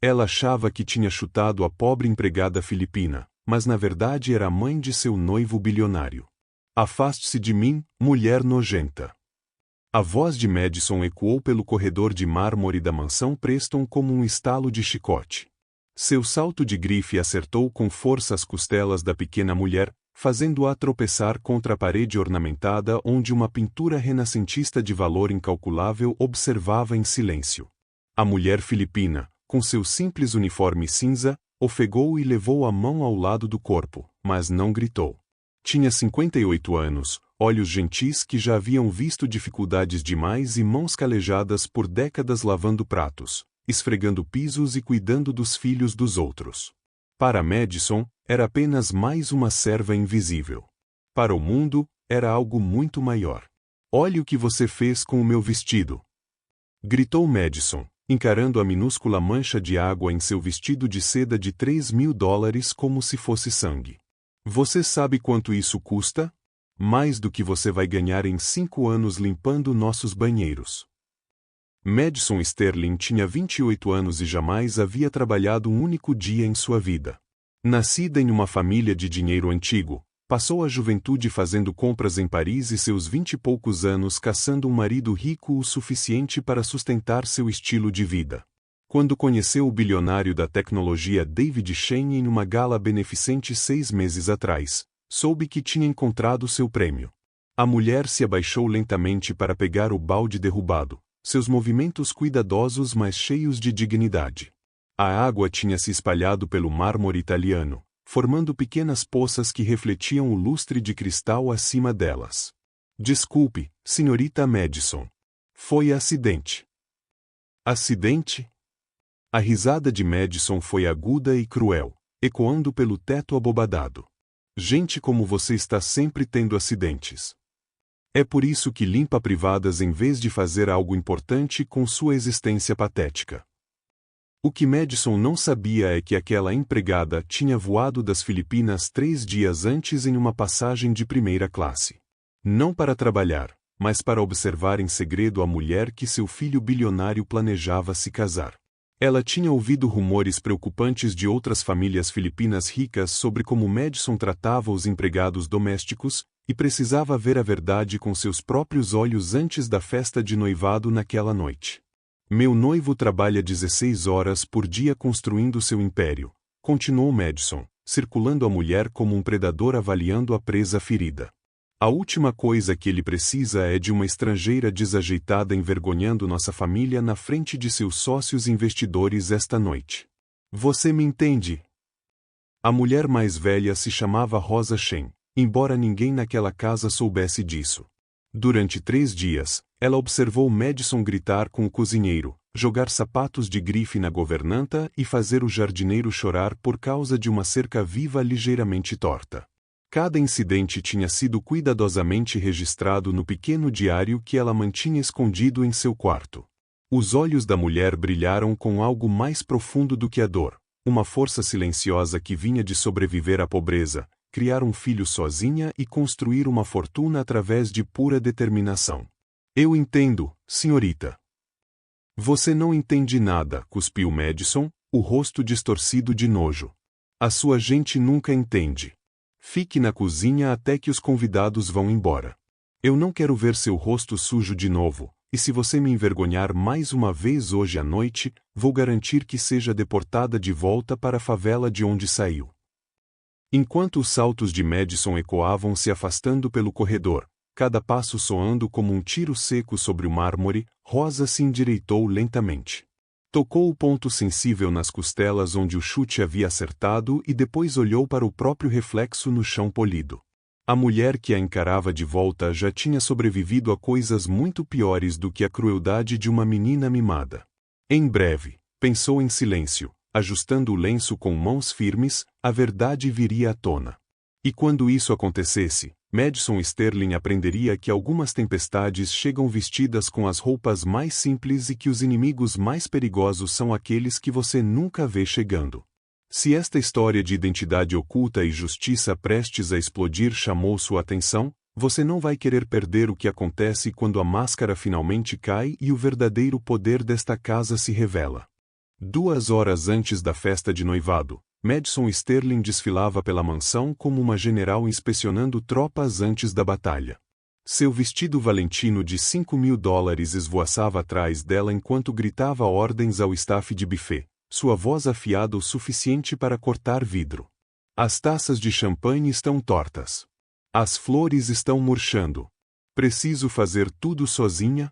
Ela achava que tinha chutado a pobre empregada filipina, mas na verdade era a mãe de seu noivo bilionário. Afaste-se de mim, mulher nojenta. A voz de Madison ecoou pelo corredor de mármore da mansão Preston como um estalo de chicote. Seu salto de grife acertou com força as costelas da pequena mulher, fazendo-a tropeçar contra a parede ornamentada onde uma pintura renascentista de valor incalculável observava em silêncio. A mulher filipina, com seu simples uniforme cinza, ofegou e levou a mão ao lado do corpo, mas não gritou. Tinha 58 anos, olhos gentis que já haviam visto dificuldades demais e mãos calejadas por décadas lavando pratos, esfregando pisos e cuidando dos filhos dos outros. Para Madison, era apenas mais uma serva invisível. Para o mundo, era algo muito maior. Olhe o que você fez com o meu vestido! Gritou Madison, encarando a minúscula mancha de água em seu vestido de seda de $3.000 como se fosse sangue. Você sabe quanto isso custa? Mais do que você vai ganhar em 5 anos limpando nossos banheiros. Madison Sterling tinha 28 anos e jamais havia trabalhado um único dia em sua vida. Nascida em uma família de dinheiro antigo, passou a juventude fazendo compras em Paris e seus 20 e poucos anos caçando um marido rico o suficiente para sustentar seu estilo de vida. Quando conheceu o bilionário da tecnologia David Chen em uma gala beneficente 6 meses atrás, soube que tinha encontrado seu prêmio. A mulher se abaixou lentamente para pegar o balde derrubado, seus movimentos cuidadosos mas cheios de dignidade. A água tinha se espalhado pelo mármore italiano, formando pequenas poças que refletiam o lustre de cristal acima delas. Desculpe, senhorita Madison. Foi acidente. Acidente? A risada de Madison foi aguda e cruel, ecoando pelo teto abobadado. Gente como você está sempre tendo acidentes. É por isso que limpa privadas em vez de fazer algo importante com sua existência patética. O que Madison não sabia é que aquela empregada tinha voado das Filipinas 3 dias antes em uma passagem de primeira classe. Não para trabalhar, mas para observar em segredo a mulher que seu filho bilionário planejava se casar. Ela tinha ouvido rumores preocupantes de outras famílias filipinas ricas sobre como Madison tratava os empregados domésticos, e precisava ver a verdade com seus próprios olhos antes da festa de noivado naquela noite. Meu noivo trabalha 16 horas por dia construindo seu império, continuou Madison, circulando a mulher como um predador avaliando a presa ferida. A última coisa que ele precisa é de uma estrangeira desajeitada envergonhando nossa família na frente de seus sócios investidores esta noite. Você me entende? A mulher mais velha se chamava Rosa Chen, embora ninguém naquela casa soubesse disso. Durante 3 dias, ela observou Madison gritar com o cozinheiro, jogar sapatos de grife na governanta e fazer o jardineiro chorar por causa de uma cerca viva ligeiramente torta. Cada incidente tinha sido cuidadosamente registrado no pequeno diário que ela mantinha escondido em seu quarto. Os olhos da mulher brilharam com algo mais profundo do que a dor, uma força silenciosa que vinha de sobreviver à pobreza, criar um filho sozinha e construir uma fortuna através de pura determinação. Eu entendo, senhorita. Você não entende nada, cuspiu Madison, o rosto distorcido de nojo. A sua gente nunca entende. Fique na cozinha até que os convidados vão embora. Eu não quero ver seu rosto sujo de novo, e se você me envergonhar mais uma vez hoje à noite, vou garantir que seja deportada de volta para a favela de onde saiu. Enquanto os saltos de Madison ecoavam se afastando pelo corredor, cada passo soando como um tiro seco sobre o mármore, Rosa se endireitou lentamente. Tocou o ponto sensível nas costelas onde o chute havia acertado e depois olhou para o próprio reflexo no chão polido. A mulher que a encarava de volta já tinha sobrevivido a coisas muito piores do que a crueldade de uma menina mimada. Em breve, pensou em silêncio, ajustando o lenço com mãos firmes, a verdade viria à tona. E quando isso acontecesse, Madison Sterling aprenderia que algumas tempestades chegam vestidas com as roupas mais simples e que os inimigos mais perigosos são aqueles que você nunca vê chegando. Se esta história de identidade oculta e justiça prestes a explodir chamou sua atenção, você não vai querer perder o que acontece quando a máscara finalmente cai e o verdadeiro poder desta casa se revela. 2 horas antes da festa de noivado, Madison Sterling desfilava pela mansão como uma general inspecionando tropas antes da batalha. Seu vestido valentino de $5.000 esvoaçava atrás dela enquanto gritava ordens ao staff de buffet, sua voz afiada o suficiente para cortar vidro. As taças de champanhe estão tortas. As flores estão murchando. Preciso fazer tudo sozinha?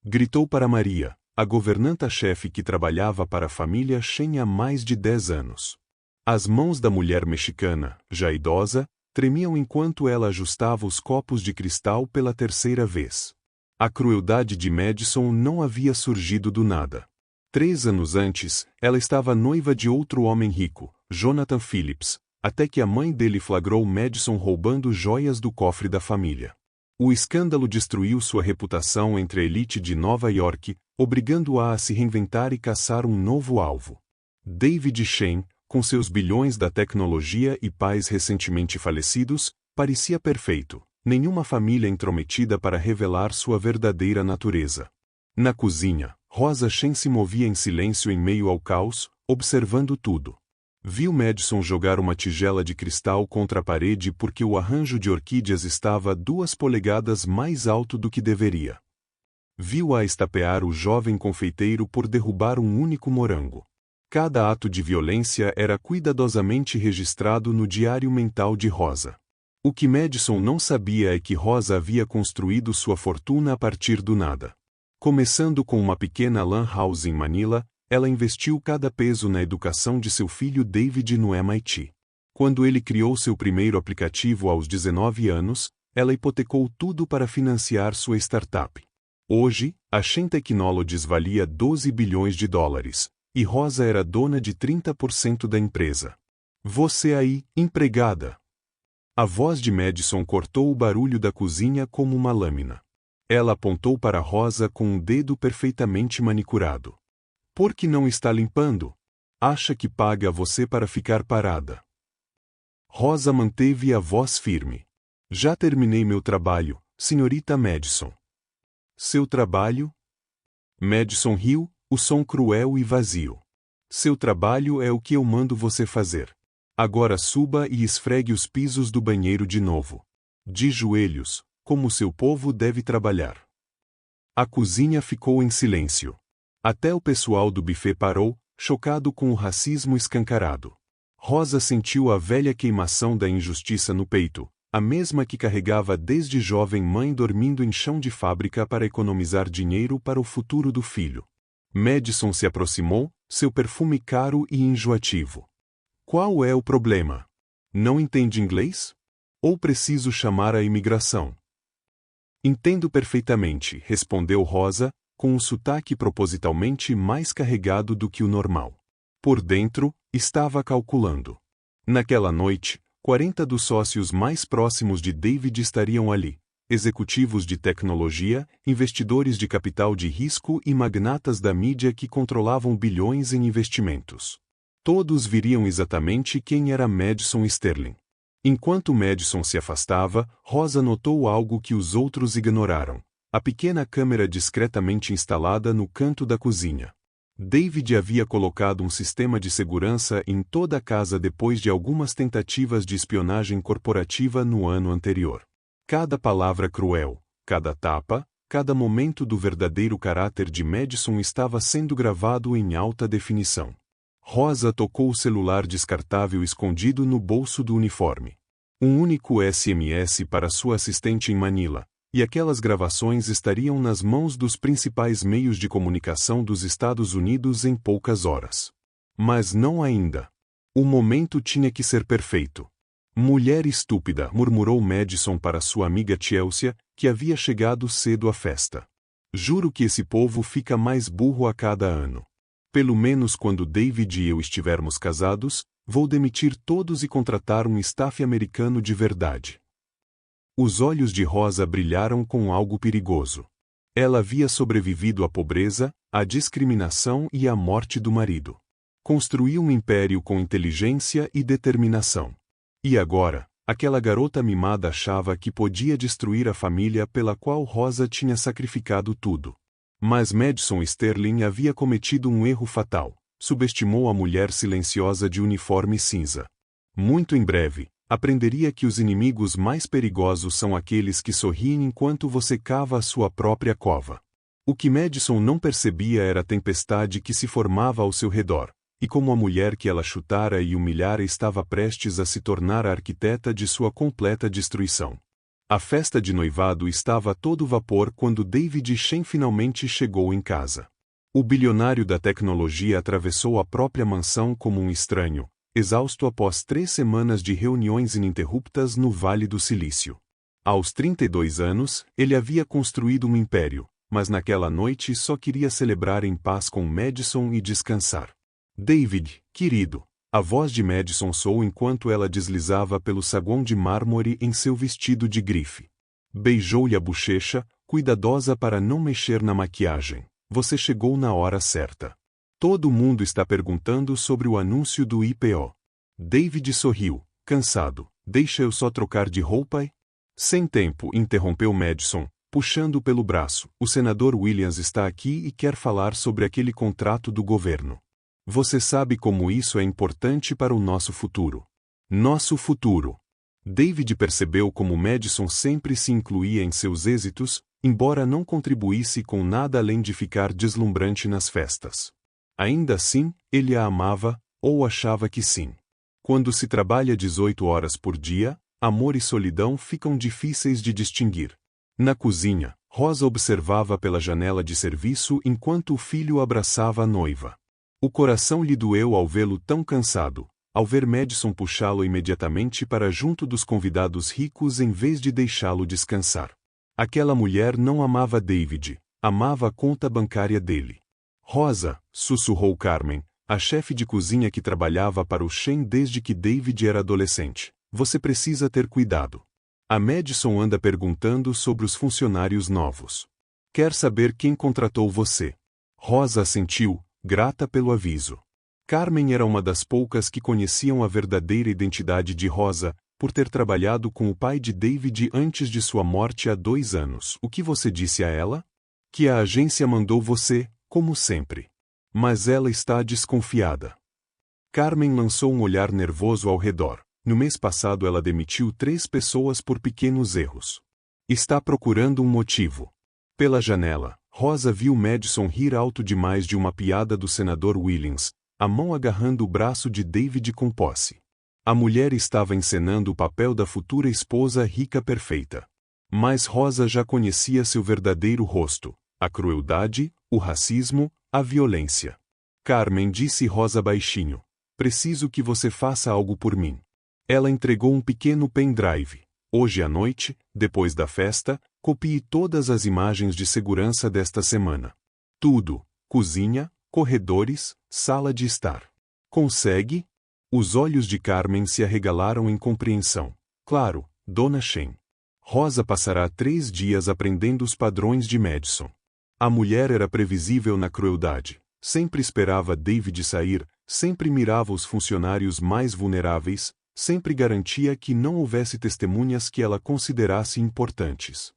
Gritou para Maria, a governanta-chefe que trabalhava para a família Shen há mais de 10 anos. As mãos da mulher mexicana, já idosa, tremiam enquanto ela ajustava os copos de cristal pela 3ª vez. A crueldade de Madison não havia surgido do nada. 3 anos antes, ela estava noiva de outro homem rico, Jonathan Phillips, até que a mãe dele flagrou Madison roubando joias do cofre da família. O escândalo destruiu sua reputação entre a elite de Nova York, obrigando-a a se reinventar e caçar um novo alvo. David Shen, com seus bilhões da tecnologia e pais recentemente falecidos, parecia perfeito, nenhuma família intrometida para revelar sua verdadeira natureza. Na cozinha, Rosa Shen se movia em silêncio em meio ao caos, observando tudo. Viu Madison jogar uma tigela de cristal contra a parede porque o arranjo de orquídeas estava 2 polegadas mais alto do que deveria. Viu-a estapear o jovem confeiteiro por derrubar um único morango. Cada ato de violência era cuidadosamente registrado no diário mental de Rosa. O que Madison não sabia é que Rosa havia construído sua fortuna a partir do nada. Começando com uma pequena lan house em Manila, ela investiu cada peso na educação de seu filho David no MIT. Quando ele criou seu primeiro aplicativo aos 19 anos, ela hipotecou tudo para financiar sua startup. Hoje, a Shen Technologies valia $12 bilhões, e Rosa era dona de 30% da empresa. Você aí, empregada! A voz de Madison cortou o barulho da cozinha como uma lâmina. Ela apontou para Rosa com um dedo perfeitamente manicurado. Por que não está limpando? Acha que paga você para ficar parada? Rosa manteve a voz firme. Já terminei meu trabalho, senhorita Madison. Seu trabalho? Madison riu, o som cruel e vazio. Seu trabalho é o que eu mando você fazer. Agora suba e esfregue os pisos do banheiro de novo. De joelhos, como seu povo deve trabalhar. A cozinha ficou em silêncio. Até o pessoal do buffet parou, chocado com o racismo escancarado. Rosa sentiu a velha queimação da injustiça no peito, a mesma que carregava desde jovem mãe dormindo em chão de fábrica para economizar dinheiro para o futuro do filho. Madison se aproximou, seu perfume caro e enjoativo. Qual é o problema? Não entende inglês? Ou preciso chamar a imigração? Entendo perfeitamente, respondeu Rosa, com um sotaque propositalmente mais carregado do que o normal. Por dentro, estava calculando. Naquela noite, 40 dos sócios mais próximos de David estariam ali, executivos de tecnologia, investidores de capital de risco e magnatas da mídia que controlavam bilhões em investimentos. Todos viriam exatamente quem era Madison Sterling. Enquanto Madison se afastava, Rosa notou algo que os outros ignoraram. A pequena câmera discretamente instalada no canto da cozinha. David havia colocado um sistema de segurança em toda a casa depois de algumas tentativas de espionagem corporativa no ano anterior. Cada palavra cruel, cada tapa, cada momento do verdadeiro caráter de Madison estava sendo gravado em alta definição. Rosa tocou o celular descartável escondido no bolso do uniforme. Um único SMS para sua assistente em Manila. E aquelas gravações estariam nas mãos dos principais meios de comunicação dos Estados Unidos em poucas horas. Mas não ainda. O momento tinha que ser perfeito. Mulher estúpida, murmurou Madison para sua amiga Chelsea, que havia chegado cedo à festa. Juro que esse povo fica mais burro a cada ano. Pelo menos quando David e eu estivermos casados, vou demitir todos e contratar um staff americano de verdade. Os olhos de Rosa brilharam com algo perigoso. Ela havia sobrevivido à pobreza, à discriminação e à morte do marido. Construiu um império com inteligência e determinação. E agora, aquela garota mimada achava que podia destruir a família pela qual Rosa tinha sacrificado tudo. Mas Madison Sterling havia cometido um erro fatal. subestimou a mulher silenciosa de uniforme cinza. Muito em breve, aprenderia que os inimigos mais perigosos são aqueles que sorriem enquanto você cava a sua própria cova. O que Madison não percebia era a tempestade que se formava ao seu redor, e como a mulher que ela chutara e humilhara estava prestes a se tornar a arquiteta de sua completa destruição. A festa de noivado estava a todo vapor quando David Shen finalmente chegou em casa. O bilionário da tecnologia atravessou a própria mansão como um estranho, exausto após 3 semanas de reuniões ininterruptas no Vale do Silício. Aos 32 anos, ele havia construído um império, mas naquela noite só queria celebrar em paz com Madison e descansar. David, querido, a voz de Madison soou enquanto ela deslizava pelo saguão de mármore em seu vestido de grife. Beijou-lhe a bochecha, cuidadosa para não mexer na maquiagem. Você chegou na hora certa. Todo mundo está perguntando sobre o anúncio do IPO. David sorriu, cansado. Deixa eu só trocar de roupa? Sem tempo, interrompeu Madison, puxando pelo braço. O senador Williams está aqui e quer falar sobre aquele contrato do governo. Você sabe como isso é importante para o nosso futuro. Nosso futuro. David percebeu como Madison sempre se incluía em seus êxitos, embora não contribuísse com nada além de ficar deslumbrante nas festas. Ainda assim, ele a amava, ou achava que sim. Quando se trabalha 18 horas por dia, amor e solidão ficam difíceis de distinguir. Na cozinha, Rosa observava pela janela de serviço enquanto o filho abraçava a noiva. O coração lhe doeu ao vê-lo tão cansado, ao ver Madison puxá-lo imediatamente para junto dos convidados ricos em vez de deixá-lo descansar. Aquela mulher não amava David, amava a conta bancária dele. Rosa, sussurrou Carmen, a chefe de cozinha que trabalhava para o Shen desde que David era adolescente. Você precisa ter cuidado. A Madison anda perguntando sobre os funcionários novos. Quer saber quem contratou você? Rosa assentiu, grata pelo aviso. Carmen era uma das poucas que conheciam a verdadeira identidade de Rosa, por ter trabalhado com o pai de David antes de sua morte há 2 anos. O que você disse a ela? Que a agência mandou você, como sempre. Mas ela está desconfiada. Carmen lançou um olhar nervoso ao redor. No mês passado ela demitiu 3 pessoas por pequenos erros. Está procurando um motivo. Pela janela, Rosa viu Madison rir alto demais de uma piada do senador Williams, a mão agarrando o braço de David com posse. A mulher estava encenando o papel da futura esposa rica perfeita. Mas Rosa já conhecia seu verdadeiro rosto, a crueldade, o racismo, a violência. Carmen, disse Rosa baixinho, preciso que você faça algo por mim. Ela entregou um pequeno pendrive. Hoje à noite, depois da festa, copie todas as imagens de segurança desta semana. Tudo, cozinha, corredores, sala de estar. Consegue? Os olhos de Carmen se arregalaram em compreensão. Claro, Dona Shen. Rosa passará 3 dias aprendendo os padrões de Madison. A mulher era previsível na crueldade. Sempre esperava David sair, sempre mirava os funcionários mais vulneráveis, sempre garantia que não houvesse testemunhas que ela considerasse importantes.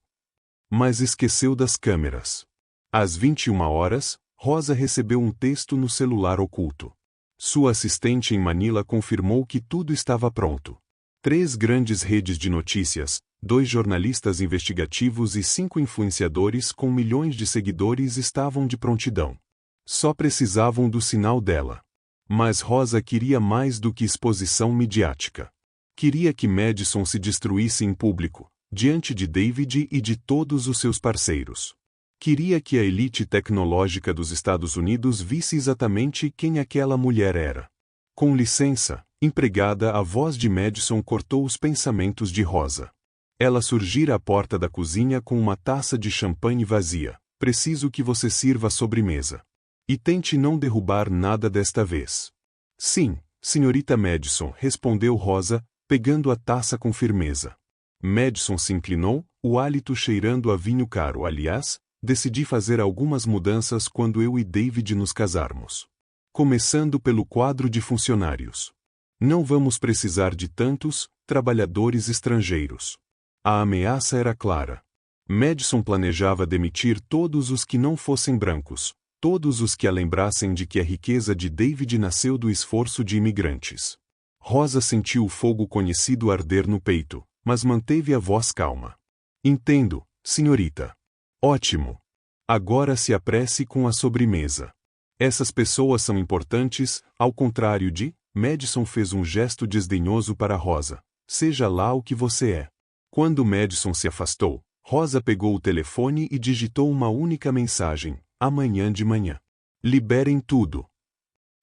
Mas esqueceu das câmeras. Às 21 horas, Rosa recebeu um texto no celular oculto. Sua assistente em Manila confirmou que tudo estava pronto. 3 grandes redes de notícias, 2 jornalistas investigativos e 5 influenciadores com milhões de seguidores estavam de prontidão. Só precisavam do sinal dela. Mas Rosa queria mais do que exposição midiática. Queria que Madison se destruísse em público, diante de David e de todos os seus parceiros. Queria que a elite tecnológica dos Estados Unidos visse exatamente quem aquela mulher era. Com licença, empregada, a voz de Madison cortou os pensamentos de Rosa. Ela surgira à porta da cozinha com uma taça de champanhe vazia. Preciso que você sirva a sobremesa. E tente não derrubar nada desta vez. Sim, senhorita Madison, respondeu Rosa, pegando a taça com firmeza. Madison se inclinou, o hálito cheirando a vinho caro. Aliás, decidi fazer algumas mudanças quando eu e David nos casarmos. Começando pelo quadro de funcionários. Não vamos precisar de tantos trabalhadores estrangeiros. A ameaça era clara. Madison planejava demitir todos os que não fossem brancos, todos os que a lembrassem de que a riqueza de David nasceu do esforço de imigrantes. Rosa sentiu o fogo conhecido arder no peito, mas manteve a voz calma. Entendo, senhorita. Ótimo. Agora se apresse com a sobremesa. Essas pessoas são importantes, ao contrário de... Madison fez um gesto desdenhoso para Rosa. Seja lá o que você é. Quando Madison se afastou, Rosa pegou o telefone e digitou uma única mensagem: amanhã de manhã. Liberem tudo.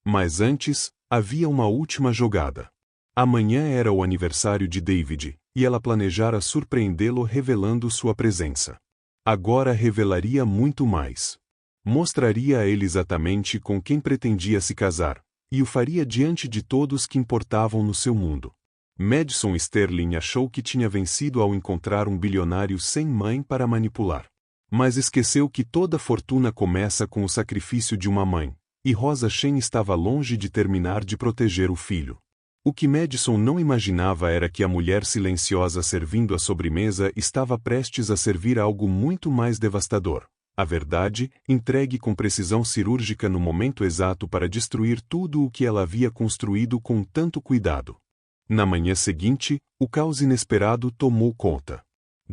Mas antes, havia uma última jogada. Amanhã era o aniversário de David, e ela planejara surpreendê-lo revelando sua presença. Agora revelaria muito mais. Mostraria a ele exatamente com quem pretendia se casar, e o faria diante de todos que importavam no seu mundo. Madison Sterling achou que tinha vencido ao encontrar um bilionário sem mãe para manipular. Mas esqueceu que toda fortuna começa com o sacrifício de uma mãe, e Rosa Shen estava longe de terminar de proteger o filho. O que Madison não imaginava era que a mulher silenciosa servindo a sobremesa estava prestes a servir algo muito mais devastador. A verdade, entregue com precisão cirúrgica no momento exato para destruir tudo o que ela havia construído com tanto cuidado. Na manhã seguinte, o caos inesperado tomou conta.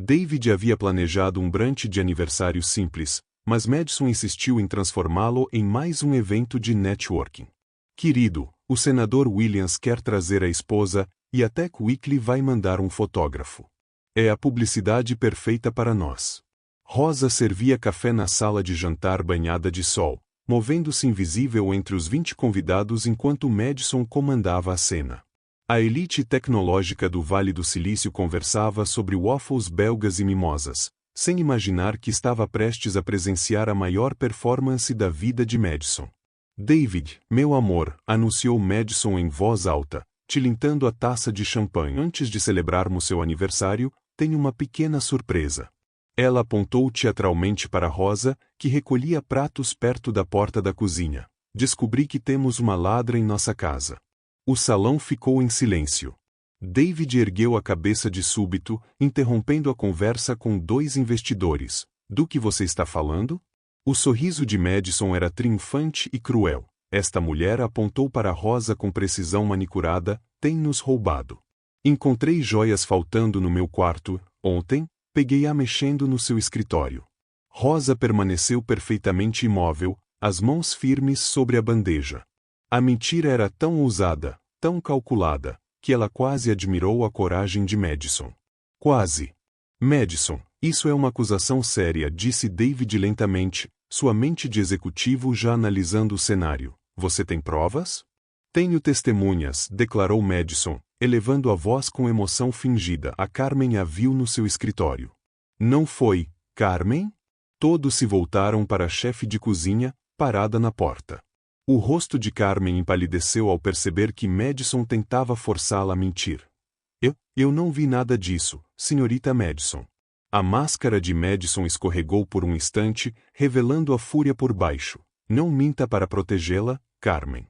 David havia planejado um brunch de aniversário simples, mas Madison insistiu em transformá-lo em mais um evento de networking. Querido, o senador Williams quer trazer a esposa, e a Tech Weekly vai mandar um fotógrafo. É a publicidade perfeita para nós. Rosa servia café na sala de jantar banhada de sol, movendo-se invisível entre os 20 convidados enquanto Madison comandava a cena. A elite tecnológica do Vale do Silício conversava sobre waffles belgas e mimosas, sem imaginar que estava prestes a presenciar a maior performance da vida de Madison. David, meu amor, anunciou Madison em voz alta, tilintando a taça de champanhe. Antes de celebrarmos seu aniversário, tenho uma pequena surpresa. Ela apontou teatralmente para Rosa, que recolhia pratos perto da porta da cozinha. Descobri que temos uma ladra em nossa casa. O salão ficou em silêncio. David ergueu a cabeça de súbito, interrompendo a conversa com dois investidores. Do que você está falando? O sorriso de Madison era triunfante e cruel. Esta mulher apontou para Rosa com precisão manicurada, tem nos roubado. Encontrei joias faltando no meu quarto, ontem, peguei-a mexendo no seu escritório. Rosa permaneceu perfeitamente imóvel, as mãos firmes sobre a bandeja. A mentira era tão ousada, tão calculada, que ela quase admirou a coragem de Madison. Quase. Madison, isso é uma acusação séria, disse David lentamente, sua mente de executivo já analisando o cenário. Você tem provas? Tenho testemunhas, declarou Madison, elevando a voz com emoção fingida. A Carmen a viu no seu escritório. Não foi, Carmen? Todos se voltaram para a chefe de cozinha, parada na porta. O rosto de Carmen empalideceu ao perceber que Madison tentava forçá-la a mentir. Eu não vi nada disso, senhorita Madison. A máscara de Madison escorregou por um instante, revelando a fúria por baixo. Não minta para protegê-la, Carmen.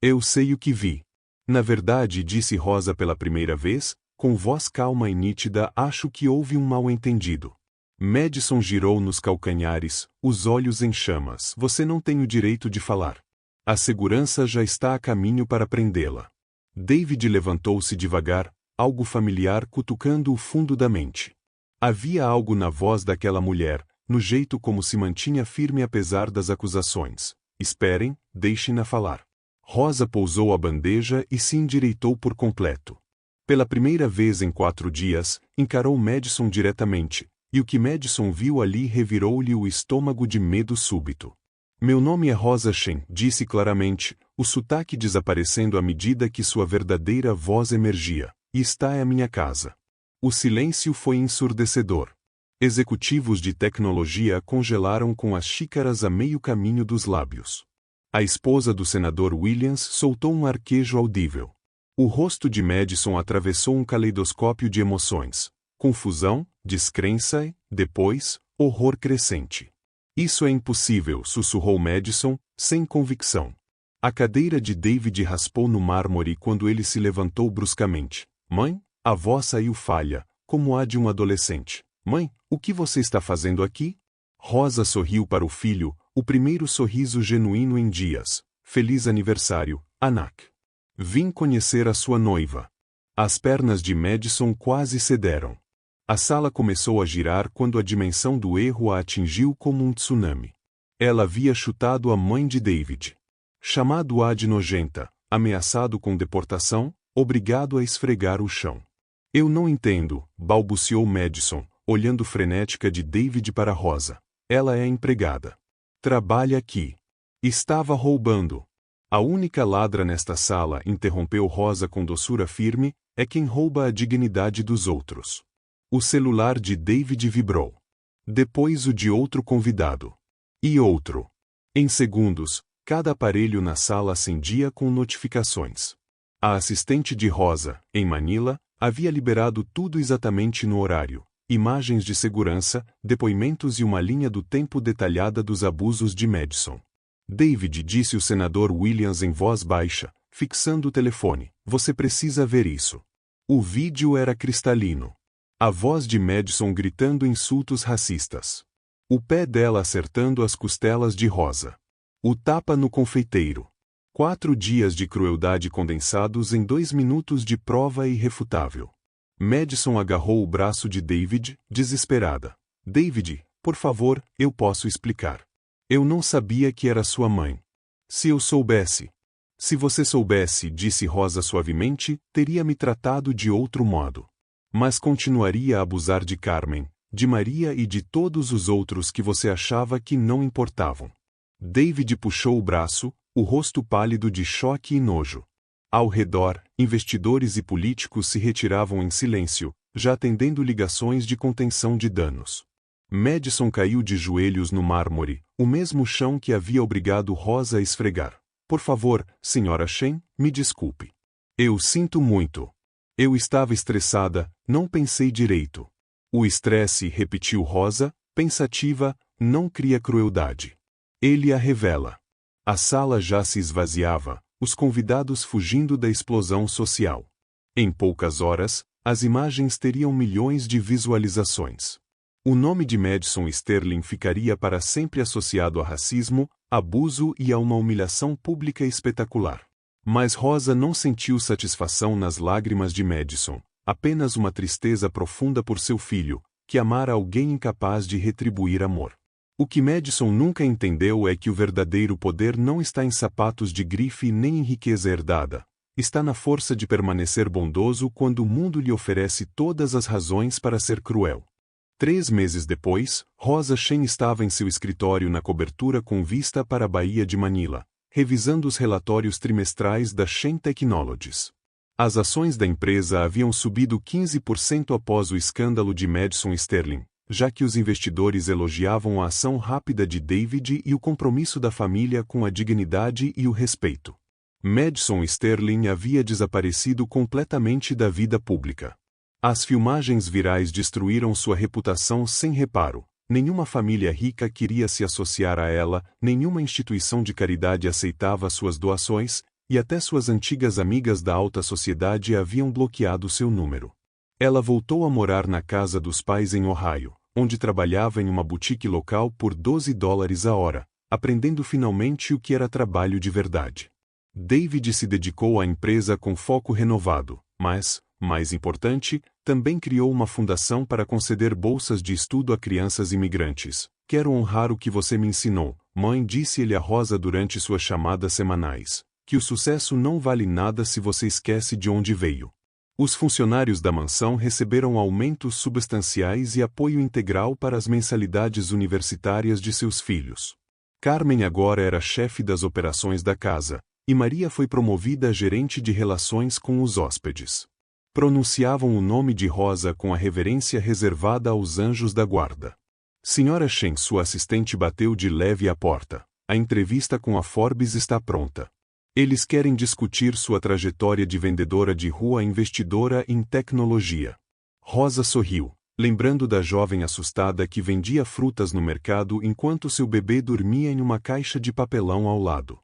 Eu sei o que vi. Na verdade, disse Rosa pela primeira vez, com voz calma e nítida, acho que houve um mal-entendido. Madison girou nos calcanhares, os olhos em chamas. Você não tem o direito de falar. A segurança já está a caminho para prendê-la. David levantou-se devagar, algo familiar cutucando o fundo da mente. Havia algo na voz daquela mulher, no jeito como se mantinha firme apesar das acusações. Esperem, deixem-na falar. Rosa pousou a bandeja e se endireitou por completo. Pela primeira vez em 4 dias, encarou Madison diretamente, e o que Madison viu ali revirou-lhe o estômago de medo súbito. Meu nome é Rosa Shen, disse claramente, o sotaque desaparecendo à medida que sua verdadeira voz emergia. E está é a minha casa. O silêncio foi ensurdecedor. Executivos de tecnologia congelaram com as xícaras a meio caminho dos lábios. A esposa do senador Williams soltou um arquejo audível. O rosto de Madison atravessou um caleidoscópio de emoções. Confusão, descrença e, depois, horror crescente. Isso é impossível, sussurrou Madison, sem convicção. A cadeira de David raspou no mármore quando ele se levantou bruscamente. Mãe? A voz saiu falha, como a de um adolescente. Mãe, o que você está fazendo aqui? Rosa sorriu para o filho, O primeiro sorriso genuíno em dias. Feliz aniversário, Anak. Vim conhecer a sua noiva. As pernas de Madison quase cederam. A sala começou a girar quando a dimensão do erro a atingiu como um tsunami. Ela havia chutado a mãe de David. Chamado-a de nojenta, ameaçado com deportação, obrigado a esfregar o chão. Eu não entendo, balbuciou Madison, olhando frenética de David para Rosa. Ela é empregada. Trabalha aqui. Estava roubando. A única ladra nesta sala, interrompeu Rosa com doçura firme, é quem rouba a dignidade dos outros. O celular de David vibrou. Depois o de outro convidado. E outro. Em segundos, cada aparelho na sala acendia com notificações. A assistente de Rosa, em Manila, havia liberado tudo exatamente no horário. Imagens de segurança, depoimentos e uma linha do tempo detalhada dos abusos de Madison. David, disse o senador Williams em voz baixa, fixando o telefone, você precisa ver isso. O vídeo era cristalino. A voz de Madison gritando insultos racistas. O pé dela acertando as costelas de Rosa. O tapa no confeiteiro. 4 dias de crueldade condensados em 2 minutos de prova irrefutável. Madison agarrou o braço de David, desesperada. David, por favor, eu posso explicar. Eu não sabia que era sua mãe. Se eu soubesse. Se você soubesse, disse Rosa suavemente, teria me tratado de outro modo. Mas continuaria a abusar de Carmen, de Maria e de todos os outros que você achava que não importavam. David puxou o braço, o rosto pálido de choque e nojo. Ao redor, investidores e políticos se retiravam em silêncio, já atendendo ligações de contenção de danos. Madison caiu de joelhos no mármore, o mesmo chão que havia obrigado Rosa a esfregar. Por favor, Sra. Shen, me desculpe. Eu sinto muito. Eu estava estressada, não pensei direito. O estresse, repetiu Rosa, pensativa, não cria crueldade. Ele a revela. A sala já se esvaziava, os convidados fugindo da explosão social. Em poucas horas, as imagens teriam milhões de visualizações. O nome de Madison Sterling ficaria para sempre associado a racismo, abuso e a uma humilhação pública espetacular. Mas Rosa não sentiu satisfação nas lágrimas de Madison, apenas uma tristeza profunda por seu filho, que amara alguém incapaz de retribuir amor. O que Madison nunca entendeu é que o verdadeiro poder não está em sapatos de grife nem em riqueza herdada. Está na força de permanecer bondoso quando o mundo lhe oferece todas as razões para ser cruel. 3 meses depois, Rosa Shen estava em seu escritório na cobertura com vista para a Baía de Manila, revisando os relatórios trimestrais da Shen Technologies. As ações da empresa haviam subido 15% após o escândalo de Madison Sterling, já que os investidores elogiavam a ação rápida de David e o compromisso da família com a dignidade e o respeito. Madison Sterling havia desaparecido completamente da vida pública. As filmagens virais destruíram sua reputação sem reparo. Nenhuma família rica queria se associar a ela, nenhuma instituição de caridade aceitava suas doações, e até suas antigas amigas da alta sociedade haviam bloqueado seu número. Ela voltou a morar na casa dos pais em Ohio, onde trabalhava em uma boutique local por $12 a hora, aprendendo finalmente o que era trabalho de verdade. David se dedicou à empresa com foco renovado, mas, mais importante, também criou uma fundação para conceder bolsas de estudo a crianças imigrantes. Quero honrar o que você me ensinou, mãe, disse-lhe a Rosa durante suas chamadas semanais, que o sucesso não vale nada se você esquece de onde veio. Os funcionários da mansão receberam aumentos substanciais e apoio integral para as mensalidades universitárias de seus filhos. Carmen agora era chefe das operações da casa, e Maria foi promovida a gerente de relações com os hóspedes. Pronunciavam o nome de Rosa com a reverência reservada aos anjos da guarda. Sra. Shen, sua assistente, bateu de leve à porta. A entrevista com a Forbes está pronta. Eles querem discutir sua trajetória de vendedora de rua a investidora em tecnologia. Rosa sorriu, lembrando da jovem assustada que vendia frutas no mercado enquanto seu bebê dormia em uma caixa de papelão ao lado.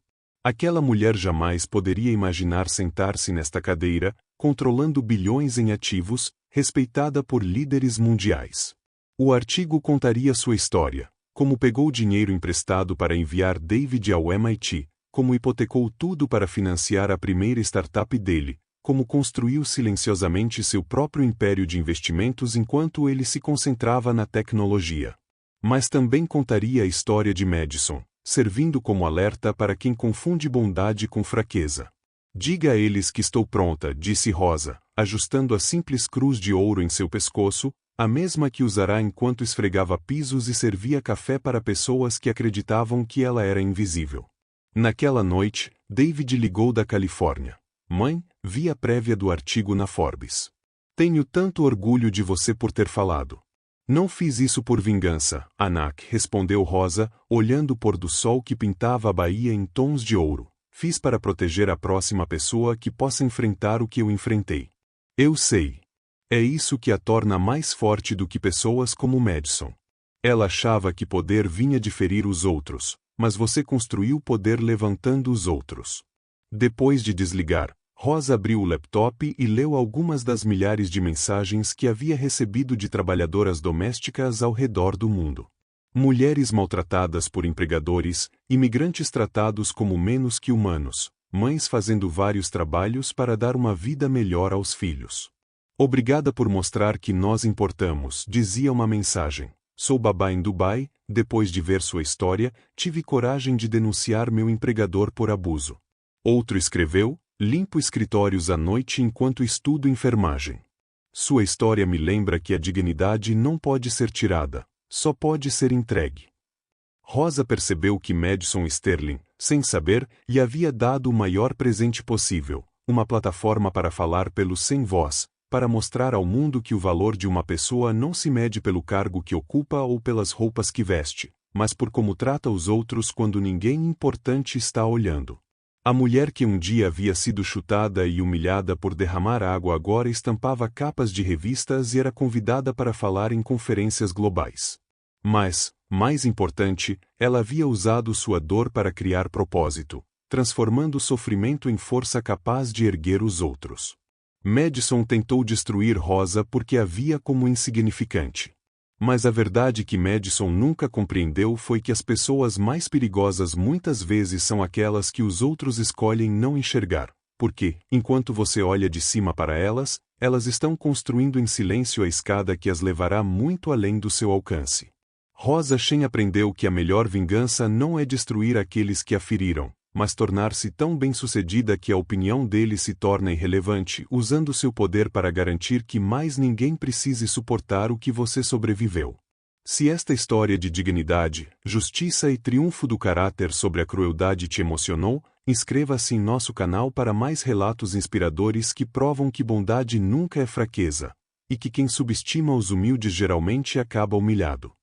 Aquela mulher jamais poderia imaginar sentar-se nesta cadeira, controlando bilhões em ativos, respeitada por líderes mundiais. O artigo contaria sua história, como pegou dinheiro emprestado para enviar David ao MIT, como hipotecou tudo para financiar a primeira startup dele, como construiu silenciosamente seu próprio império de investimentos enquanto ele se concentrava na tecnologia. Mas também contaria a história de Madison, servindo como alerta para quem confunde bondade com fraqueza. Diga a eles que estou pronta, disse Rosa, ajustando a simples cruz de ouro em seu pescoço, a mesma que usará enquanto esfregava pisos e servia café para pessoas que acreditavam que ela era invisível. Naquela noite, David ligou da Califórnia. Mãe, vi a prévia do artigo na Forbes. Tenho tanto orgulho de você por ter falado. Não fiz isso por vingança, Anak, respondeu Rosa, olhando o pôr do sol que pintava a baía em tons de ouro. Fiz para proteger a próxima pessoa que possa enfrentar o que eu enfrentei. Eu sei. É isso que a torna mais forte do que pessoas como Madison. Ela achava que poder vinha de ferir os outros, mas você construiu poder levantando os outros. Depois de desligar, Rosa abriu o laptop e leu algumas das milhares de mensagens que havia recebido de trabalhadoras domésticas ao redor do mundo. Mulheres maltratadas por empregadores, imigrantes tratados como menos que humanos, mães fazendo vários trabalhos para dar uma vida melhor aos filhos. Obrigada por mostrar que nós importamos, dizia uma mensagem. Sou babá em Dubai, depois de ver sua história, tive coragem de denunciar meu empregador por abuso. Outro escreveu, limpo escritórios à noite enquanto estudo enfermagem. Sua história me lembra que a dignidade não pode ser tirada, só pode ser entregue. Rosa percebeu que Madison Sterling, sem saber, lhe havia dado o maior presente possível, uma plataforma para falar pelo sem voz, para mostrar ao mundo que o valor de uma pessoa não se mede pelo cargo que ocupa ou pelas roupas que veste, mas por como trata os outros quando ninguém importante está olhando. A mulher que um dia havia sido chutada e humilhada por derramar água agora estampava capas de revistas e era convidada para falar em conferências globais. Mas, mais importante, ela havia usado sua dor para criar propósito, transformando o sofrimento em força capaz de erguer os outros. Madison tentou destruir Rosa porque a via como insignificante. Mas a verdade que Madison nunca compreendeu foi que as pessoas mais perigosas muitas vezes são aquelas que os outros escolhem não enxergar, porque, enquanto você olha de cima para elas, elas estão construindo em silêncio a escada que as levará muito além do seu alcance. Rosa Shen aprendeu que a melhor vingança não é destruir aqueles que a feriram, mas tornar-se tão bem-sucedida que a opinião dele se torna irrelevante, usando seu poder para garantir que mais ninguém precise suportar o que você sobreviveu. Se esta história de dignidade, justiça e triunfo do caráter sobre a crueldade te emocionou, inscreva-se em nosso canal para mais relatos inspiradores que provam que bondade nunca é fraqueza, e que quem subestima os humildes geralmente acaba humilhado.